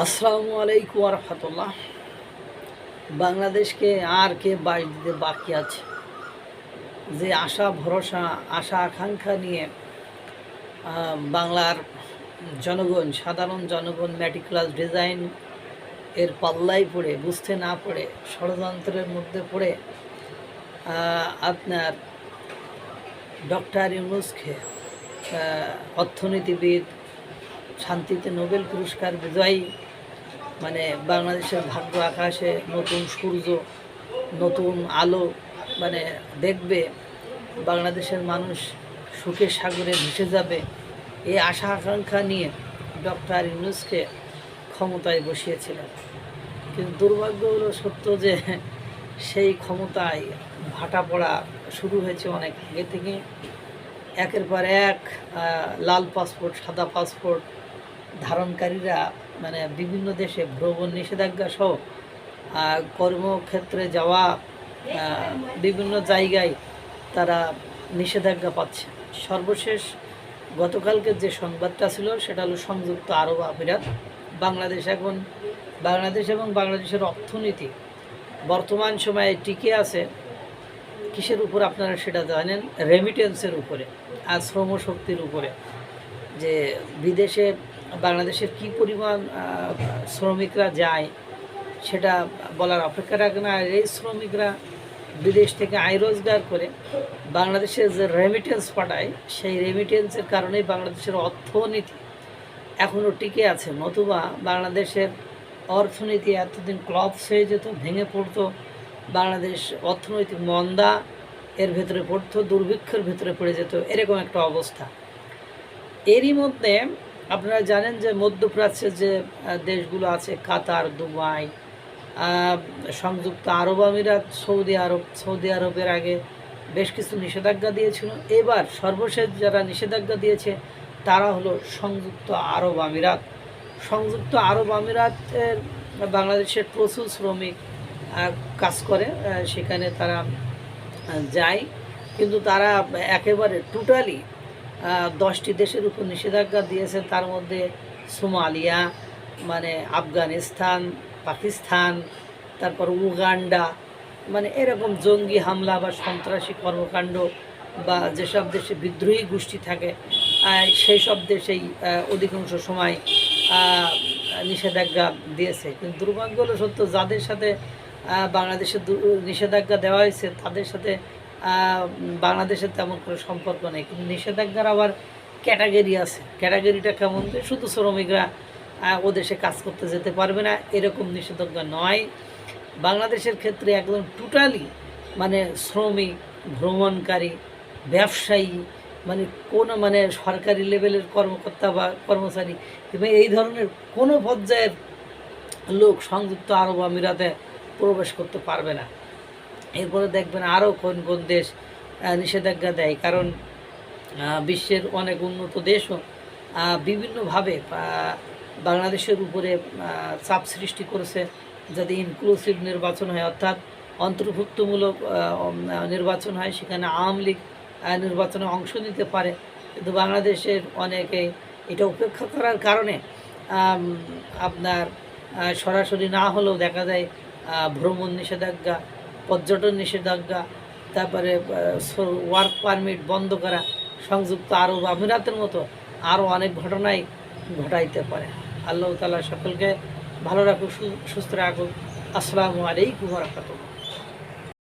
আসসালামু আলাইকুম রহমতুল্লাহ। বাংলাদেশকে আর কে বাস দিতে বাকি আছে? যে আশা ভরসা, আশা আকাঙ্ক্ষা নিয়ে বাংলার জনগণ, সাধারণ জনগণ মেটিকুলাস ডিজাইন এর পাল্লায় পড়ে, বুঝতে না পড়ে, ষড়যন্ত্রের মধ্যে পড়ে আপনার ডক্টর ইউনূসকে, অর্থনীতিবিদ, শান্তিতে নোবেল পুরস্কার বিজয়ী, মানে বাংলাদেশের ভাগ্য আকাশে নতুন সূর্য, নতুন আলো মানে দেখবে, বাংলাদেশের মানুষ সুখের সাগরে ভেসে যাবে, এই আশা আকাঙ্ক্ষা নিয়ে ডক্টর ইউনূসকে ক্ষমতায় বসিয়েছিলেন। কিন্তু দুর্ভাগ্য হলো সত্য যে সেই ক্ষমতায় ভাটা পড়া শুরু হয়েছে অনেক আগে থেকে। একের পর এক লাল পাসপোর্ট, সাদা পাসপোর্ট ধারণকারীরা মানে বিভিন্ন দেশে ভ্রমণ নিষেধাজ্ঞা সহ কর্মক্ষেত্রে যাওয়া, বিভিন্ন জায়গায় তারা নিষেধাজ্ঞা পাচ্ছে। সর্বশেষ গতকালকে যে সংবাদটা ছিল সেটা হলো সংযুক্ত আরব আমিরাত, বাংলাদেশ এবং বাংলাদেশের অর্থনীতি বর্তমান সময়ে টিকে আছে কিসের উপর আপনারা সেটা জানেন? রেমিটেন্সের উপরে আর শ্রমশক্তির উপরে। যে বিদেশে বাংলাদেশের কি পরিমাণ শ্রমিকরা যায় সেটা বলার অপেক্ষা রাখে না। এই শ্রমিকরা বিদেশ থেকে আয় রোজগার করে বাংলাদেশের যে রেমিটেন্স পাঠায়, সেই রেমিটেন্সের কারণেই বাংলাদেশের অর্থনীতি এখনও টিকে আছে। নতুবা বাংলাদেশের অর্থনীতি এতদিন ক্লপস হয়ে যেত, ভেঙে পড়তো, বাংলাদেশ অর্থনৈতিক মন্দা এর ভেতরে পড়তো, দুর্ভিক্ষের ভেতরে পড়ে যেত, এরকম একটা অবস্থা। এরই মধ্যে আপনারা জানেন যে মধ্যপ্রাচ্যের যে দেশগুলো আছে, কাতার, দুবাই, সংযুক্ত আরব আমিরাত, সৌদি আরবের আগে বেশ কিছু নিষেধাজ্ঞা দিয়েছিল। এবার সর্বশেষ যারা নিষেধাজ্ঞা দিয়েছে তারা হলো সংযুক্ত আরব আমিরাত। সংযুক্ত আরব আমিরাতের বাংলাদেশের প্রচুর শ্রমিক কাজ করে, সেখানে তারা যায়, কিন্তু তারা একেবারে টোটালি 10টি দেশের উপর নিষেধাজ্ঞা দিয়েছে। তার মধ্যে সোমালিয়া, মানে আফগানিস্তান, পাকিস্তান, তারপর উগান্ডা, মানে এরকম জঙ্গি হামলা বা সন্ত্রাসী কর্মকাণ্ড বা যেসব দেশে বিদ্রোহী গোষ্ঠী থাকে সেই সব দেশেই অধিকাংশ সময় নিষেধাজ্ঞা দিয়েছে। কিন্তু দুর্ভাগ্য হলো সত্য, যাদের সাথে বাংলাদেশে নিষেধাজ্ঞা দেওয়া হয়েছে তাদের সাথে বাংলাদেশের তেমন করে সম্পর্ক নেই। কিন্তু নিষেধাজ্ঞার আবার ক্যাটাগরি আছে। ক্যাটাগরিটা কেমন? যে শুধু শ্রমিকরা ও দেশে কাজ করতে যেতে পারবে না, এরকম নিষেধাজ্ঞা নয়। বাংলাদেশের ক্ষেত্রে একদম টোটালি মানে শ্রমিক, ভ্রমণকারী, ব্যবসায়ী, মানে কোনো মানে সরকারি লেভেলের কর্মকর্তা বা কর্মচারী এবং এই ধরনের কোনো পর্যায়ের লোক সংযুক্ত আরব আমিরাতে প্রবেশ করতে পারবে না। এরপরে দেখবেন আরও কোন কোন দেশ নিষেধাজ্ঞা দেয়, কারণ বিশ্বের অনেক উন্নত দেশও বিভিন্নভাবে বাংলাদেশের উপরে চাপ সৃষ্টি করেছে যাতে ইনক্লুসিভ নির্বাচন হয়, অর্থাৎ অন্তর্ভুক্তমূলক নির্বাচন হয়, সেখানে আওয়ামী লীগ নির্বাচনে অংশ নিতে পারে। কিন্তু বাংলাদেশের অনেকে এটা উপেক্ষা করার কারণে আপনার সরাসরি না হলেও দেখা যায় ভ্রমণ নিষেধাজ্ঞা, পর্যটন নিষেধাজ্ঞা, তারপরে ওয়ার্ক পারমিট বন্ধ করা সংযুক্ত আরব আমিরাতের মতো আরও অনেক ঘটনাই ঘটাইতে পারে। আল্লাহ তাআলা সকলকে ভালো রাখুক, সুস্থ রাখুক। আসসালামু আলাইকুম ওয়া রাহমাতুল্লাহ।